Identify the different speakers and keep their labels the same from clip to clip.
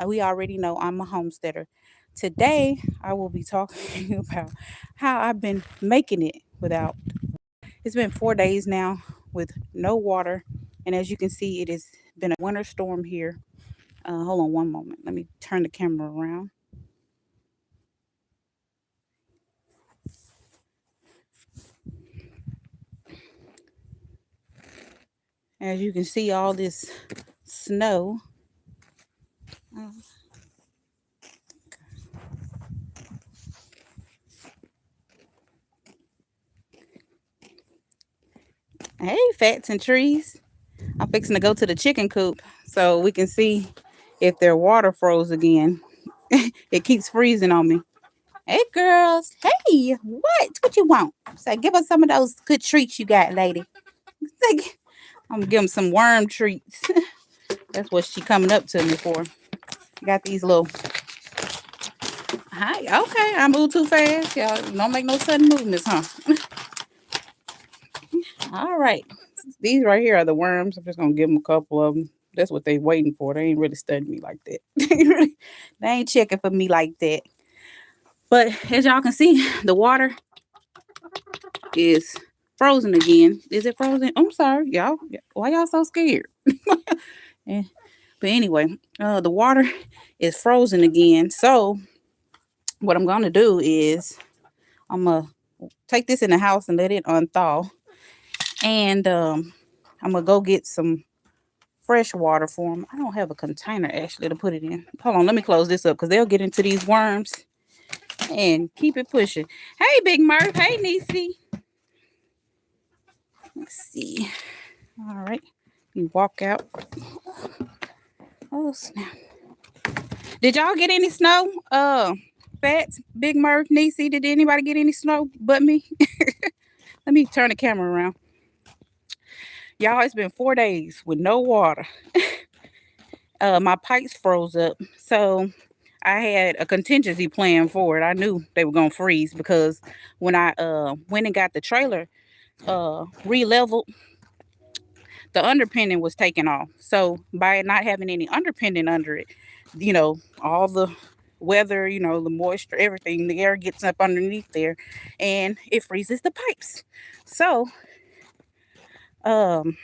Speaker 1: we already know I'm a homesteader. Today, I will be talking about how I've been making it without. It's been 4 days now with no water, and as you can see, it has been a winter storm here. Hold on one moment. Let me turn the camera around. As you can see, all this snow. Uh, Hey, fats and trees. I'm fixing to go to the chicken coop so we can see if their water froze again. It keeps freezing on me. Hey, girls. Hey, what you want? Say, give us some of those good treats you got, lady. Say, I'm gonna give them some worm treats. That's what she coming up to me for. Got these little. Hi. Okay, I moved too fast. Y'all don't make no sudden movements, huh? All right. These right here are the worms. I'm just gonna give them a couple of them. That's what they waiting for. They ain't really studying me like that. They ain't checking for me like that. But as y'all can see, the water is frozen again. Is it frozen? I'm sorry, y'all. Why y'all so scared? Eh, But anyway, the water is frozen again. So what I'm gonna do is I'm gonna take this in the house and let it unthaw, and I'm gonna go get some fresh water for them. I don't have a container actually to put it in. Hold on, let me close this up because they'll get into these worms and keep it pushing. Hey, Big Murph. Hey, Niecy. Let's see. All right, you walk out. Oh snap! Did y'all get any snow? Fats, Big Murph, Niecy. Did anybody get any snow but me? Let me turn the camera around. Y'all, it's been 4 days with no water. My pipes froze up, so I had a contingency plan for it. I knew they were gonna freeze because when I went and got the trailer re-leveled, the underpinning was taken off. So by not having any underpinning under it, all the weather, the moisture, everything, the air gets up underneath there and it freezes the pipes. So um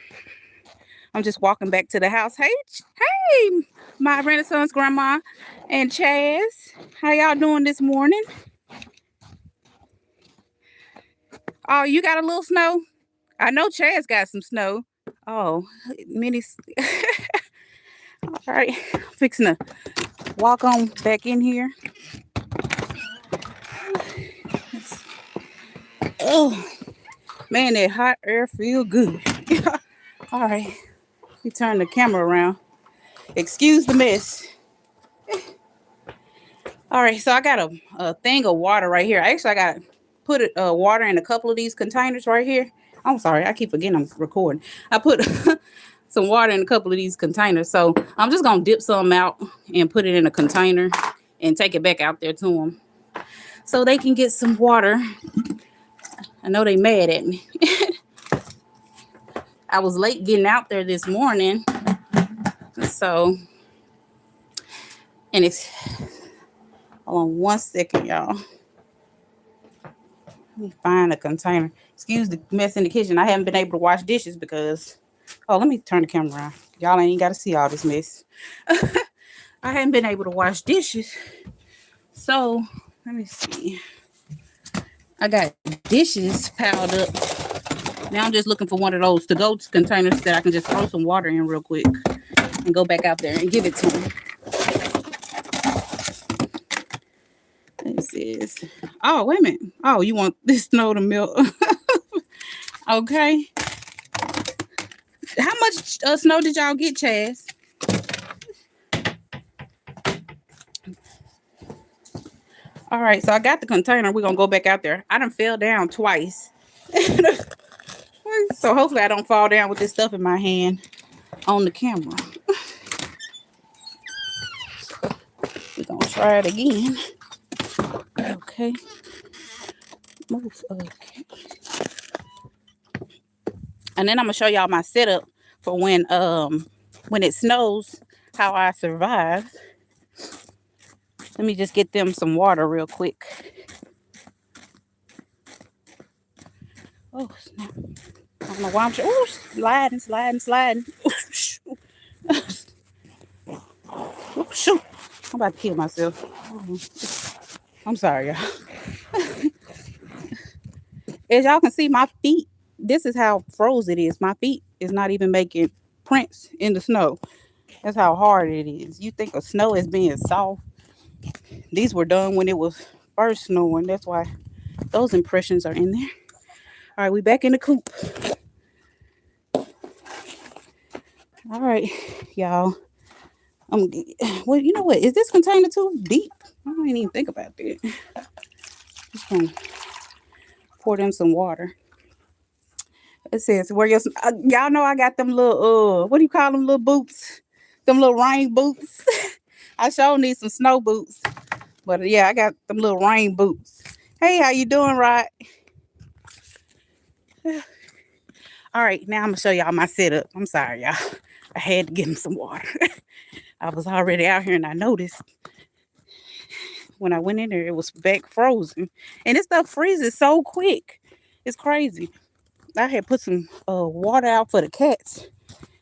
Speaker 1: I'm just walking back to the house. Hey, my Renaissance grandma and Chaz. How y'all doing this morning? Oh, you got a little snow? I know Chaz got some snow. Oh, mini. All right, fixing to walk on back in here. Oh, man, that hot air feel good. All right, let me turn the camera around. Excuse the mess. All right, so I got a thing of water right here. Actually, I got put water in a couple of these containers right here. I'm sorry, I keep forgetting I'm recording. I put some water in a couple of these containers. So I'm just going to dip some out and put it in a container and take it back out there to them so they can get some water. I know they mad at me. I was late getting out there this morning. So, and it's, hold on one second, y'all. Let me find a container. Excuse the mess in the kitchen. I haven't been able to wash dishes because, oh, let me turn the camera around. Y'all ain't got to see all this mess. I haven't been able to wash dishes. So, let me see. I got dishes piled up. Now I'm just looking for one of those to-go containers that I can just throw some water in real quick and go back out there and give it to them. This is, oh, wait a minute. Oh, you want this snow to melt? Okay. How much snow did y'all get, Chaz? All right, so I got the container. We're going to go back out there. I done fell down twice. So hopefully I don't fall down with this stuff in my hand on the camera. We're going to try it again. Okay. Move. Okay. And then I'm going to show y'all my setup for when it snows, how I survive. Let me just get them some water real quick. Oh, snap. I don't know why I'm sliding. Oh, shoot. I'm about to kill myself. I'm sorry, y'all. As y'all can see, my feet, this is how froze it is. My feet is not even making prints in the snow. That's how hard it is. You think of snow as being soft. These were done when it was first snowing. That's why those impressions are in there. All right, we back in the coop. All right, y'all. Well, you know what? Is this container too deep? I didn't even think about that. Just gonna pour them some water. It says, "Where your y'all know I got them little what do you call them little boots? Them little rain boots. I sure need some snow boots, but yeah, I got them little rain boots. Hey, how you doing, Rod? All right, now I'm gonna show y'all my setup. I'm sorry, y'all. I had to get him some water. I was already out here and I noticed when I went in there, it was back frozen. And this stuff freezes so quick. It's crazy. I had put some water out for the cats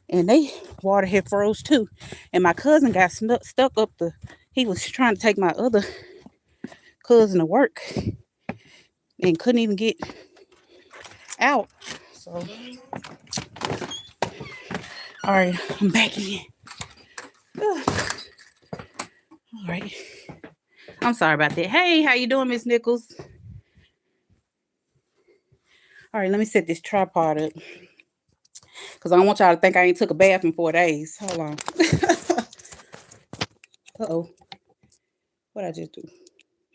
Speaker 1: and they water had froze too. And my cousin got stuck up he was trying to take my other cousin to work and couldn't even get out. So, all right, I'm back in. All right. I'm sorry about that. Hey, how you doing, Miss Nichols? All right, let me set this tripod up because I don't want y'all to think I ain't took a bath in 4 days. Hold on. Uh-oh. What'd I just do?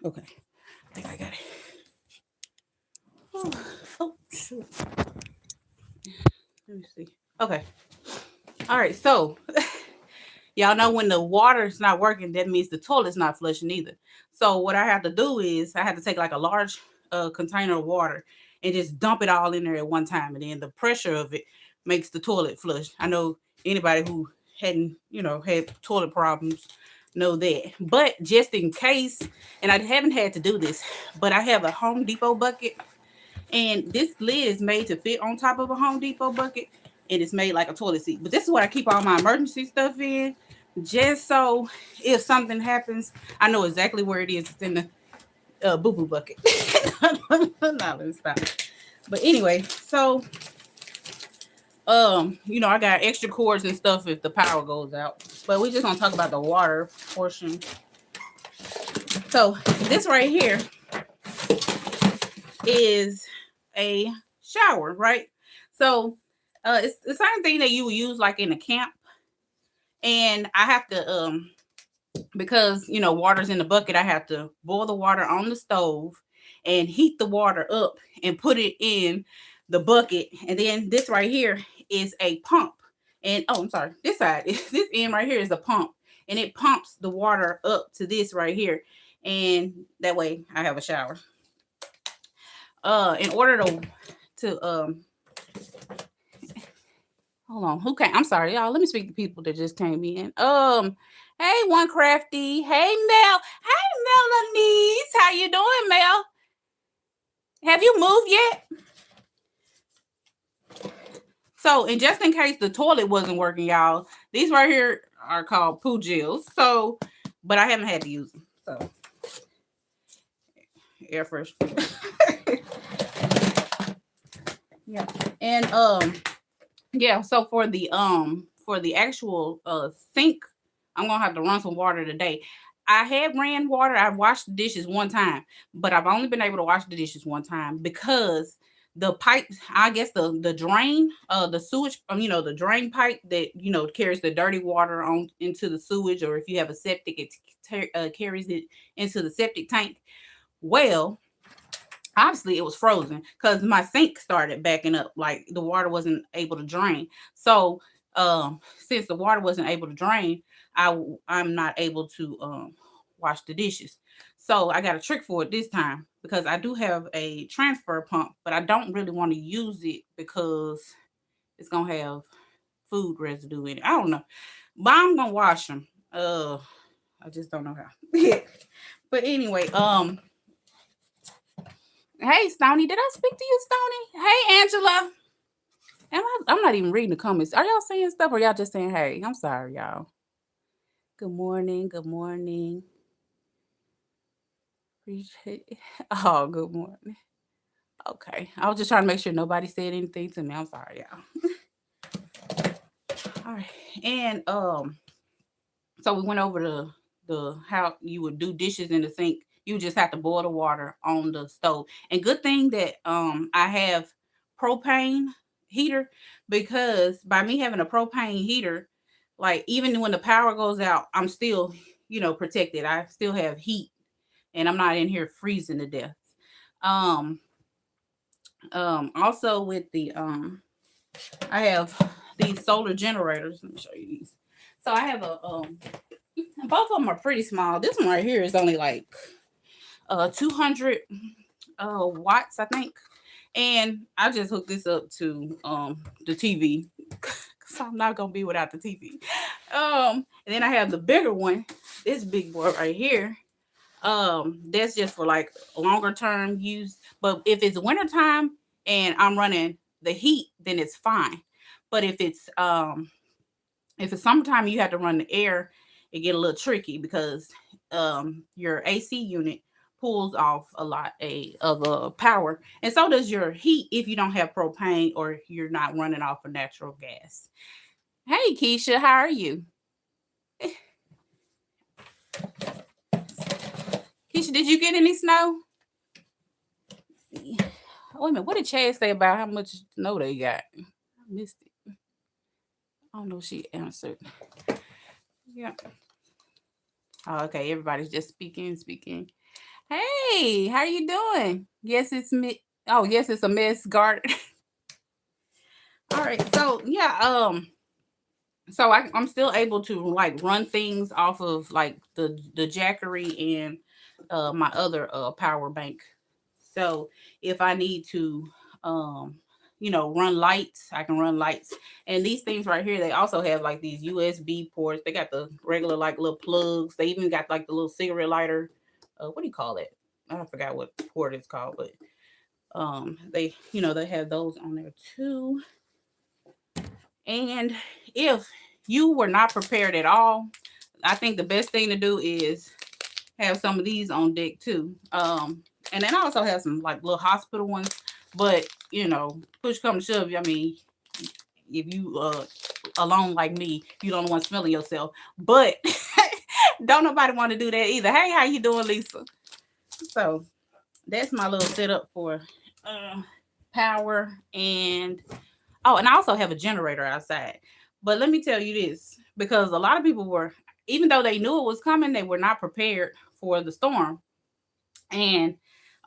Speaker 1: Okay. I think I got it. Oh, shoot. Let me see. Okay. All right, so y'all know when the water's not working, that means the toilet's not flushing either. So what I have to do is I have to take like a large container of water and just dump it all in there at one time. And then the pressure of it makes the toilet flush. I know anybody who hadn't, had toilet problems know that. But just in case, and I haven't had to do this, but I have a Home Depot bucket. And this lid is made to fit on top of a Home Depot bucket. And it's made like a toilet seat. But this is what I keep all my emergency stuff in. Just so if something happens, I know exactly where it is. It's in the boo-boo bucket. Let me stop. But anyway, so I got extra cords and stuff if the power goes out. But we're just gonna talk about the water portion. So this right here is a shower, right? So it's the same thing that you would use like in a camp. And I have to because water's in the bucket, I have to boil the water on the stove and heat the water up and put it in the bucket. And then this right here is a pump. And I'm sorry, this side, this end right here is a pump, and it pumps the water up to this right here. And that way I have a shower. In order to hold on, who came? I'm sorry, y'all. Let me speak to people that just came in. Hey, One Crafty. Hey, Mel. Hey, Melanice. How you doing, Mel? Have you moved yet? So, and just in case the toilet wasn't working, y'all, these right here are called poo gels. So, but I haven't had to use them. So, air fresh. Yeah, and yeah. So for the actual sink, I'm gonna have to run some water today. I had ran water. I washed the dishes one time, but I've only been able to wash the dishes one time because the pipe, I guess the drain, the sewage, the drain pipe that carries the dirty water on into the sewage, or if you have a septic, it carries it into the septic tank. Well, obviously it was frozen because my sink started backing up, like the water wasn't able to drain. So since the water wasn't able to drain, I'm not able to wash the dishes. So I got a trick for it this time because I do have a transfer pump, but I don't really want to use it because it's gonna have food residue in it. I don't know, but I'm gonna wash them. I just don't know how. But anyway, hey Stony, did I speak to you, Stony? Hey Angela. I'm not even reading the comments. Are y'all saying stuff or y'all just saying hey? I'm sorry, y'all. Good morning. Good morning. Oh, good morning. Okay. I was just trying to make sure nobody said anything to me. I'm sorry, y'all. All right. And so we went over the how you would do dishes in the sink. You just have to boil the water on the stove. And good thing that I have propane heater, because by me having a propane heater, like even when the power goes out, I'm still, protected. I still have heat and I'm not in here freezing to death. Um Also with the I have these solar generators. Let me show you these. So I have a both of them are pretty small. This one right here is only like 200 watts, I think. And I just hooked this up to the TV. So I'm not gonna be without the TV. And then I have the bigger one, this big boy right here. That's just for like longer term use. But if it's wintertime and I'm running the heat, then it's fine. But if it's summertime, you have to run the air. It get a little tricky because your AC unit pulls off a lot of power, and so does your heat if you don't have propane or you're not running off of natural gas. Hey, Keisha, how are you? Keisha, did you get any snow? Wait a minute, what did Chad say about how much snow they got? I missed it. I don't know if she answered. Yeah. Oh, okay, everybody's just speaking. Hey, how you doing? Yes, it's me. Oh, yes, it's a mess garden. All right, so yeah, so I'm still able to like run things off of like the Jackery and my other power bank. So if I need to run lights, I can run lights. And these things right here, they also have like these USB ports. They got the regular like little plugs. They even got like the little cigarette lighter. What do you call it? I forgot what port it's called, but they have those on there too. And if you were not prepared at all, I think the best thing to do is have some of these on deck too. And then I also have some like little hospital ones, but push come to shove, I mean, if you alone like me, you don't want smelling yourself. But don't nobody want to do that either. Hey, how you doing, Lisa? So that's my little setup for power. And and I also have a generator outside. But let me tell you this, because a lot of people were, even though they knew it was coming, they were not prepared for the storm. And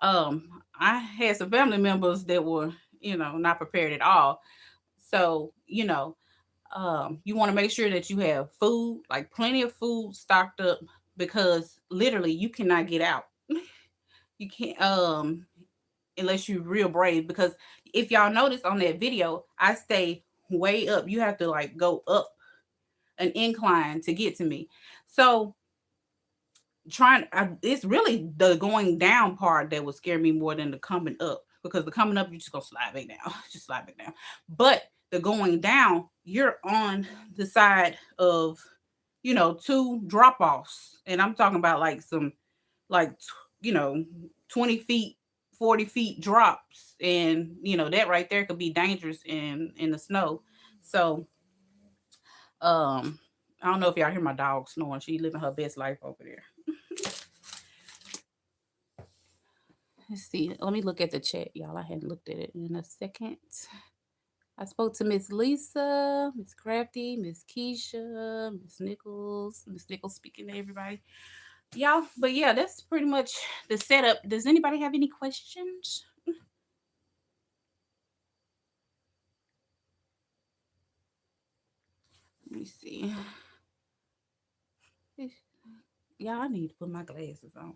Speaker 1: um I had some family members that were, not prepared at all. So, you want to make sure that you have food, like plenty of food stocked up, because literally you cannot get out. You can't unless you're real brave, because if y'all notice on that video, I stay way up. You have to like go up an incline to get to me. So it's really the going down part that would scare me more than the coming up, because the coming up, you just gonna slide it down. Just slide it down. But the going down, you're on the side of two drop offs, and I'm talking about like some like 20 feet, 40 feet drops, and that right there could be dangerous in the snow. So I don't know if y'all hear my dog snoring. She living her best life over there. Let's see. Let me look at the chat, y'all. I hadn't looked at it in a second. I spoke to Miss Lisa, Miss Crafty, Miss Keisha, Miss Nichols speaking to everybody. Y'all, but yeah, that's pretty much the setup. Does anybody have any questions? Let me see. Yeah, I need to put my glasses on.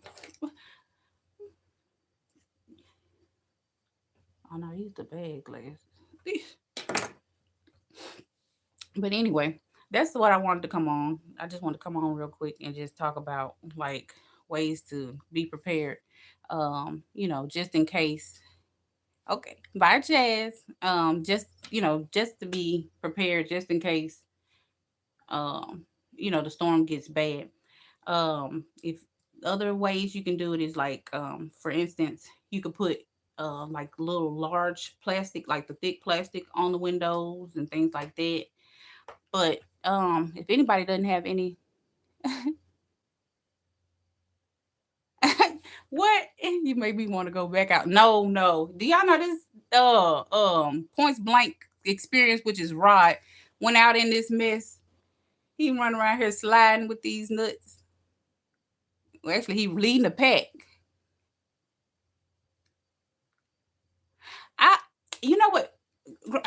Speaker 1: Oh no, these the bad glasses. But anyway, That's what I wanted to come on. I just wanted to come on real quick and just talk about like ways to be prepared. Just in case. Okay, bye, Jazz. Just just to be prepared, just in case um, the storm gets bad. If other ways you can do it is like, for instance, you could put like little large plastic, like the thick plastic, on the windows and things like that. But if anybody doesn't have any, what, you made me want to go back out. No, no. Do y'all know this? Points blank experience, which is Rod, went out in this mess. He run around here sliding with these nuts. Well, actually, he leading the pack. I, you know what?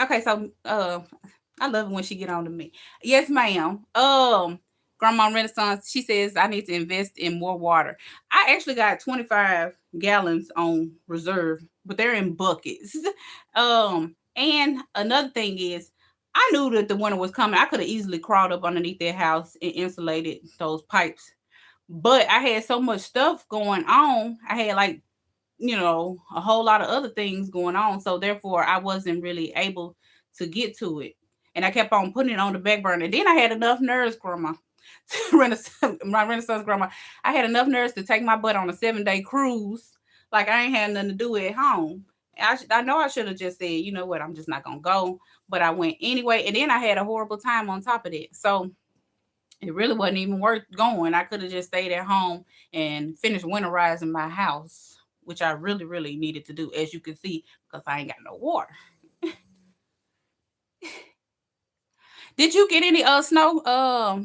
Speaker 1: Okay, so I love it when she get on to me. Yes, ma'am. Grandma Renaissance, she says I need to invest in more water. I actually got 25 gallons on reserve, but they're in buckets. And another thing is, I knew that the winter was coming. I could have easily crawled up underneath their house and insulated those pipes. But I had so much stuff going on. I had like, a whole lot of other things going on. So therefore, I wasn't really able to get to it. And I kept on putting it on the back burner. And then I had enough nerves, Grandma, my Renaissance grandma. I had enough nerves to take my butt on a 7-day cruise. Like I ain't had nothing to do at home. I know I should have just said, you know what, I'm just not gonna go. But I went anyway. And then I had a horrible time on top of it. So it really wasn't even worth going. I could have just stayed at home and finished winterizing my house, which I really, really needed to do, as you can see, because I ain't got no water. Did you get any snow,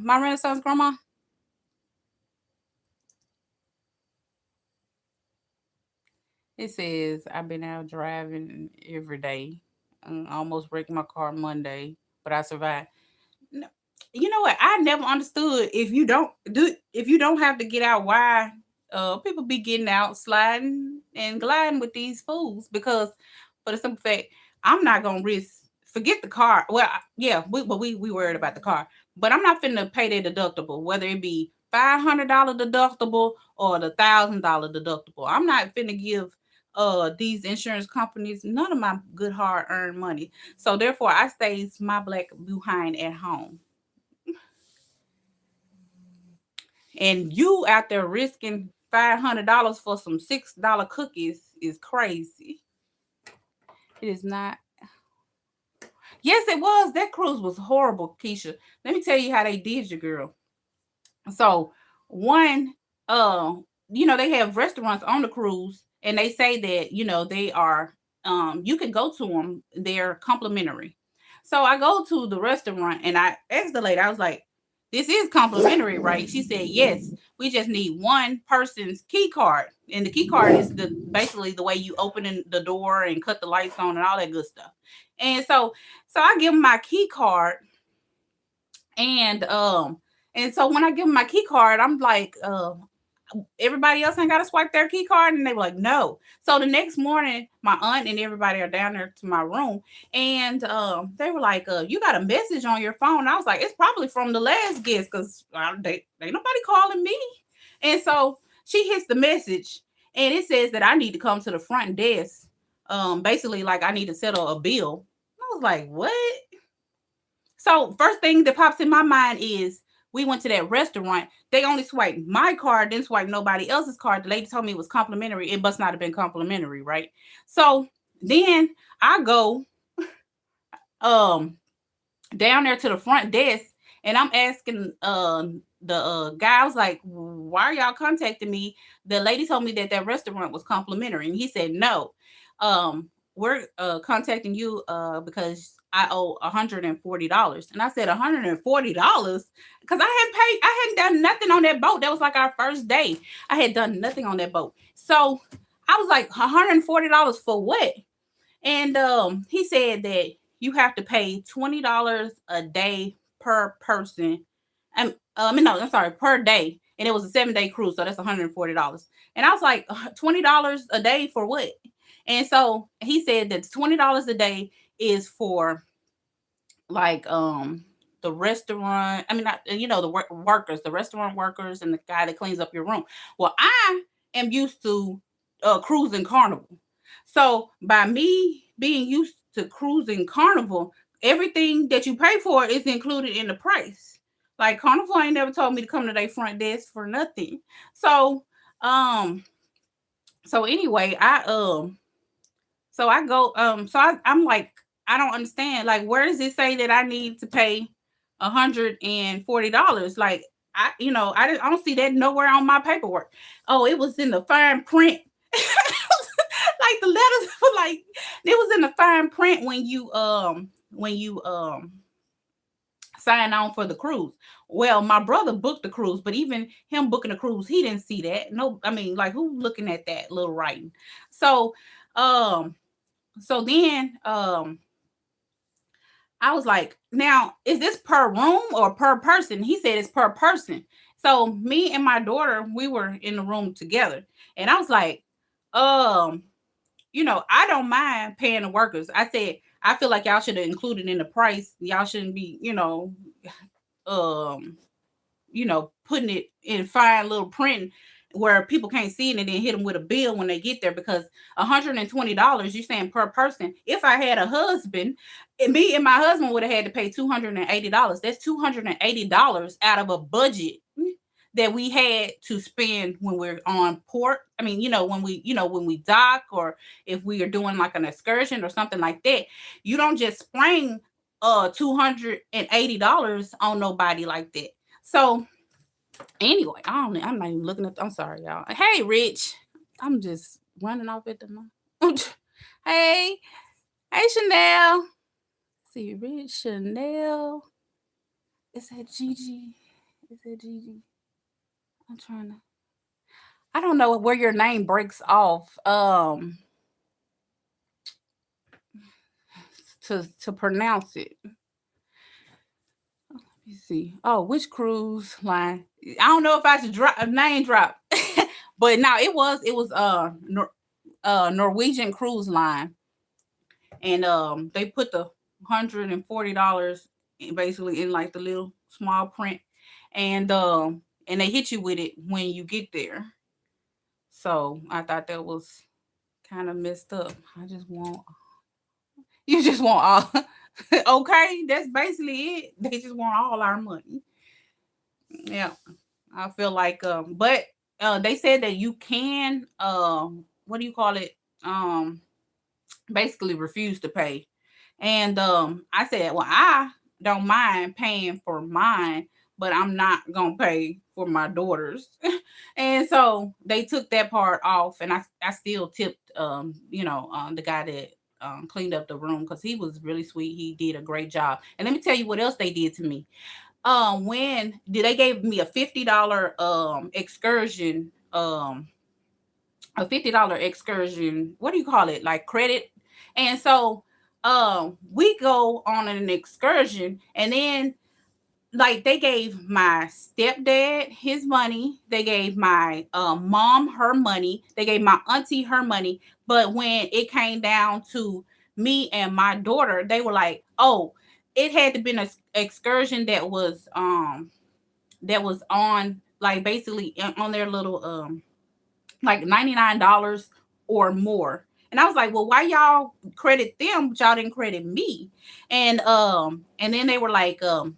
Speaker 1: my Renaissance grandma? It says I've been out driving every day. I almost wrecked my car Monday, but I survived. No, you know what? I never understood, if you don't have to get out, why people be getting out sliding and gliding with these fools, because for the simple fact, I'm not gonna risk, forget the car. Well, yeah, we worried about the car, but I'm not finna pay their deductible, whether it be $500 deductible or the $1,000 deductible. I'm not finna give these insurance companies none of my good hard earned money. So therefore, I stays my black behind at home. And you out there risking $500 for some $6 cookies is crazy. It is not. Yes, it was. That cruise was horrible, Keisha. Let me tell you how they did you, girl. So one, uh, they have restaurants on the cruise, and they say that they are, you can go to them. They're complimentary. So I go to the restaurant and I asked the lady. I was like, "This is complimentary, right?" She said, "Yes. We just need one person's key card, and the key card is the basically the way you open the door and cut the lights on and all that good stuff." And so I give them my key card, and so when I give them my key card, I'm like, everybody else ain't got to swipe their key card, and they were like, no. So the next morning, my aunt and everybody are down there to my room, and they were like, you got a message on your phone. I was like, it's probably from the last guest, because they ain't nobody calling me. And so she hits the message, and it says that I need to come to the front desk, basically like I need to settle a bill. I was like, what? So first thing that pops in my mind is, we went to that restaurant. They only swiped my card, didn't swipe nobody else's card. The lady told me it was complimentary. It must not have been complimentary, right? So then I go um down there to the front desk, and I'm asking the guy. I was like, why are y'all contacting me? The lady told me that that restaurant was complimentary, and he said no. We're contacting you because I owe $140. And I said, $140? Because I hadn't done nothing on that boat. That was like our first day. I had done nothing on that boat. So I was like, $140 for what? And he said that you have to pay $20 a day per person. No, I'm sorry, per day. And it was a 7-day cruise, so that's $140. And I was like, $20 a day for what? And so he said that $20 a day is for like the restaurant. I mean, not, the workers, the restaurant workers, and the guy that cleans up your room. Well, I am used to cruising Carnival. So by me being used to cruising Carnival, everything that you pay for is included in the price. Like Carnival ain't never told me to come to their front desk for nothing. So um so anyway, I'm like, I don't understand. Like, where does it say that I need to pay $140? Like, I don't see that nowhere on my paperwork. Oh, it was in the fine print. Like the letters were like, it was in the fine print when you sign on for the cruise. Well, my brother booked the cruise, but even him booking the cruise, he didn't see that. No, I mean, like, who looking at that little writing? So, um, so then I was like, now is this per room or per person? He said it's per person. So me and my daughter, we were in the room together, and I was like, um, I don't mind paying the workers. I said, I feel like y'all should have included in the price. Y'all shouldn't be, um, putting it in fine little print where people can't see it and then hit them with a bill when they get there, because $120, you're saying per person. If I had a husband, and me and my husband would have had to pay $280. That's $280 out of a budget that we had to spend when we're on port. I mean, when we dock, or if we are doing like an excursion or something like that, you don't just spring $280 on nobody like that. So anyway, I'm not even looking at. I'm sorry, y'all. Hey, Rich. I'm just running off at the moment. Hey, hey, Chanel. See, Rich, Chanel. Is that Gigi? Is that Gigi? I'm trying to. I don't know where your name breaks off. To pronounce it. Let me see. Oh, which cruise line? I don't know if I should drop a name drop, but no, it was Norwegian Cruise Line, and they put the $140 basically in like the little small print, and they hit you with it when you get there. So I thought that was kind of messed up. I just want You just want all. Okay, that's basically it. They just want all our money. Yeah, I feel like but they said that you can what do you call it? Um Basically refuse to pay. And I said, well, I don't mind paying for mine, but I'm not gonna pay for my daughters. And so they took that part off, and I still tipped the guy that cleaned up the room, because he was really sweet. He did a great job. And let me tell you what else they did to me. When did they gave me a $50 excursion, what do you call it, like credit. And so we go on an excursion, and then like they gave my stepdad his money, they gave my mom her money, they gave my auntie her money. But when it came down to me and my daughter, they were like, oh, it had to be an excursion that was on, like, basically on their little like $99 or more. And I was like, well, why y'all credit them, but y'all didn't credit me? And then they were like, that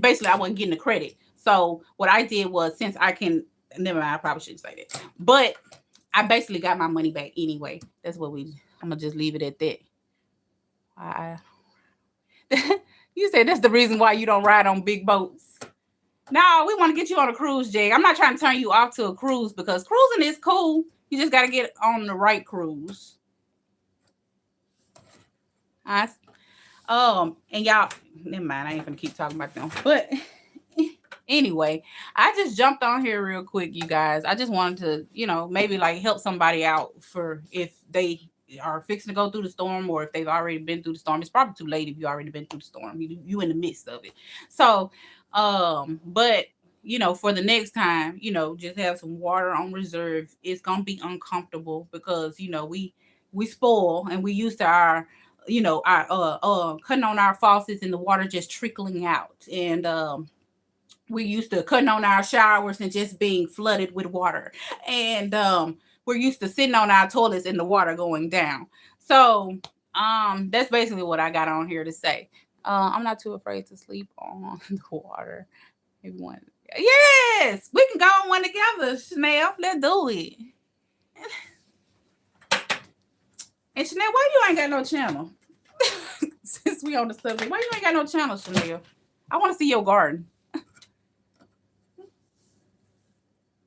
Speaker 1: basically I wasn't getting the credit. So what I did was, since I can, never mind, I probably shouldn't say that. But I basically got my money back anyway. That's what I'm gonna just leave it at that. I You said that's the reason why you don't ride on big boats. No, we want to get you on a cruise, Jay. I'm not trying to turn you off to a cruise, because cruising is cool. You just got to get on the right cruise. I, and y'all, never mind. I ain't gonna keep talking about them. But anyway, I just jumped on here real quick, you guys. I just wanted to, maybe like help somebody out for if they are fixing to go through the storm, or if they've already been through the storm. It's probably too late if you already been through the storm. You in the midst of it. So, but for the next time, just have some water on reserve. It's gonna be uncomfortable because we spoil, and we used to our our cutting on our faucets and the water just trickling out. And we used to cutting on our showers and just being flooded with water. And we're used to sitting on our toilets and the water going down. So that's basically what I got on here to say. I'm not too afraid to sleep on the water. Everyone, yes, we can go on one together, Chanel. Let's do it. And Chanel, why you ain't got no channel? Since we on the subject, why you ain't got no channel, Chanel? I want to see your garden.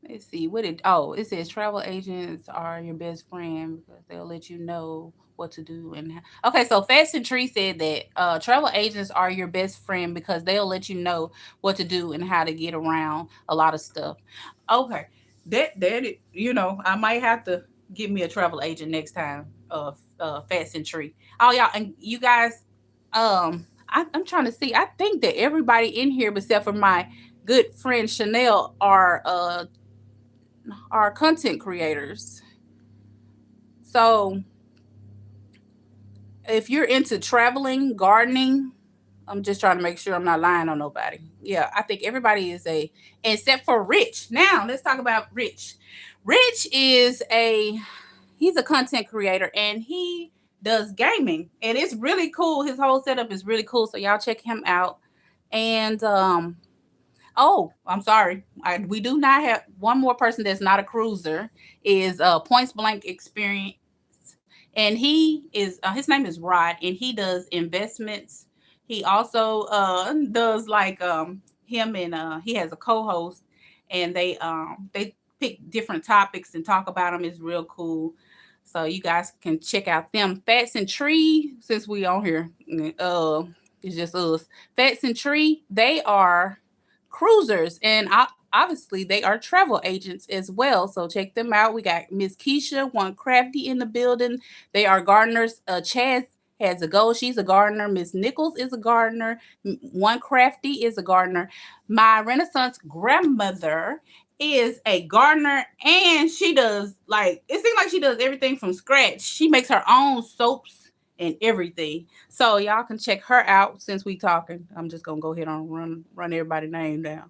Speaker 1: Let's see what it. Oh, it says travel agents are your best friend because they'll let you know what to do and okay. So Fast and Tree said that travel agents are your best friend because they'll let you know what to do and how to get around a lot of stuff. Okay, I might have to get me a travel agent next time. Fast and Tree. Oh y'all and you guys. I'm trying to see. I think that everybody in here, except for my good friend Chanel, are content creators. So if you're into traveling, gardening, I'm just trying to make sure I'm not lying on nobody. Yeah, I think everybody is except for Rich. Now let's talk about Rich. Rich is he's a content creator and he does gaming and it's really cool. His whole setup is really cool. So y'all check him out. And oh, I'm sorry. We do not have one more person that's not a cruiser is Points Blank Experience, and he is his name is Rod, and he does investments. He also does like him and he has a co-host, and they pick different topics and talk about them. It's real cool. So you guys can check out them. Fats and Tree, since we on here, it's just us. Fats and Tree, they are cruisers and obviously they are travel agents as well, so check them out. We got Miss Keisha One Crafty in the building. They are gardeners. Chaz has a go, she's a gardener. Miss Nichols is a gardener. One Crafty is a gardener. My Renaissance grandmother is a gardener, and she does like it seems like she does everything from scratch. She makes her own soaps and everything. So y'all can check her out. Since we talking, I'm just gonna go ahead and run everybody's name down.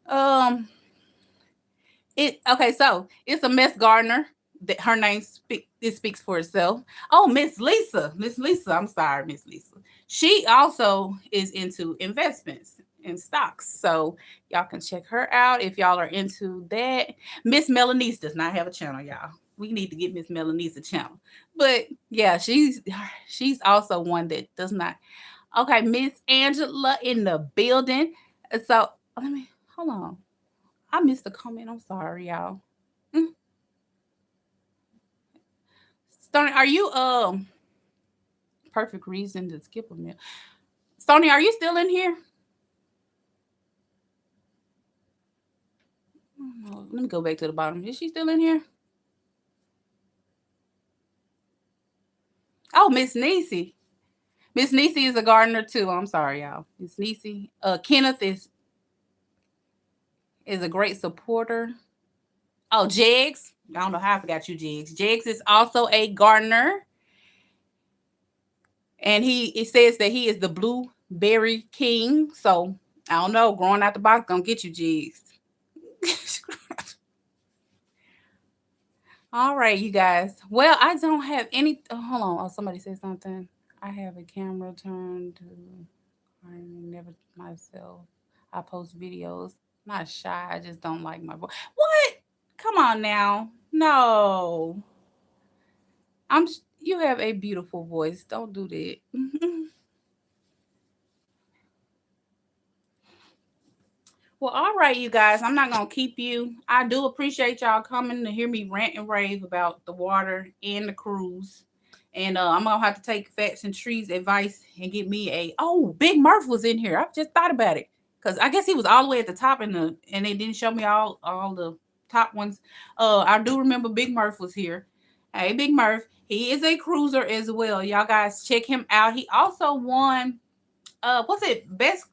Speaker 1: Um, so it's a Miss Gardner. That her name it speaks for itself. Oh, Miss Lisa, I'm sorry, Miss Lisa. She also is into investments and stocks. So y'all can check her out if y'all are into that. Miss Melanice does not have a channel, y'all. We need to get Miss Melanice a channel. But yeah, she's also one that does not. Okay, Miss Angela in the building. So let me hold on. I missed a comment. I'm sorry, y'all. Mm. Stony, are you perfect reason to skip a meal? Stony, are you still in here? Let me go back to the bottom. Is she still in here? Oh, Miss Niecy. Miss Niecy is a gardener too. I'm sorry, y'all. Miss Niecy. Kenneth is a great supporter. Oh, Jegs. I don't know how I forgot you, Jegs. Jegs is also a gardener. And it says that he is the blueberry king. So I don't know. Growing out the box gonna get you, Jegs. All right, you guys. Well, I don't have any. Hold on. Oh, somebody said something. I have a camera turned to. I never myself. I post videos. I'm not shy. I just don't like my voice. What? Come on now. No. You have a beautiful voice. Don't do that. Well, all right, you guys. I'm not gonna keep you. I do appreciate y'all coming to hear me rant and rave about the water and the cruise. And I'm gonna have to take Fats and Trees advice and get me Big Murph was in here. I just thought about it. Cause I guess he was all the way at the top and they didn't show me all the top ones. I do remember Big Murph was here. Hey, Big Murph. He is a cruiser as well. Y'all guys check him out. He also won what's it best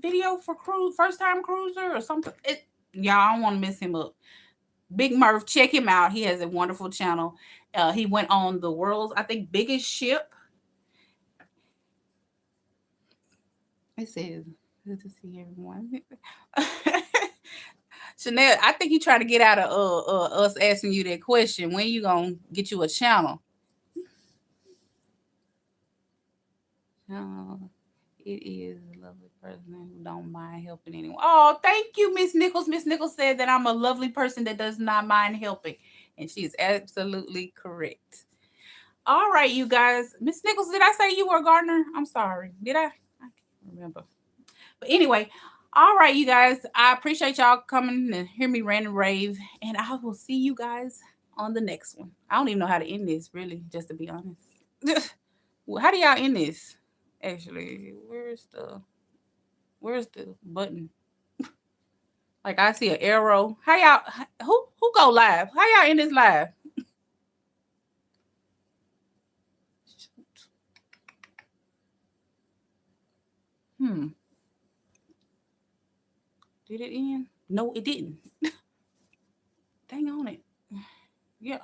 Speaker 1: video for cruise first time cruiser or something. Y'all, I don't want to mess him up. Big Murph, check him out. He has a wonderful channel. He went on the world's, I think, biggest ship. It says, good to see everyone. Chanel, I think you try to get out of us asking you that question. When you gonna get you a channel? It is a lovely person who don't mind helping anyone. Oh, thank you, Miss Nichols. Miss Nichols said that I'm a lovely person that does not mind helping, and she is absolutely correct. All right, you guys. Miss Nichols, did I say you were a gardener? I'm sorry. Did I? I can't remember. But anyway, all right, you guys. I appreciate y'all coming to hear me rant and rave, and I will see you guys on the next one. I don't even know how to end this, really, just to be honest. Well, how do y'all end this? Actually, where's the button? Like I see an arrow. How y'all? Who go live? How y'all end this live? Hmm. Did it end? No, it didn't. Dang on it. Yeah.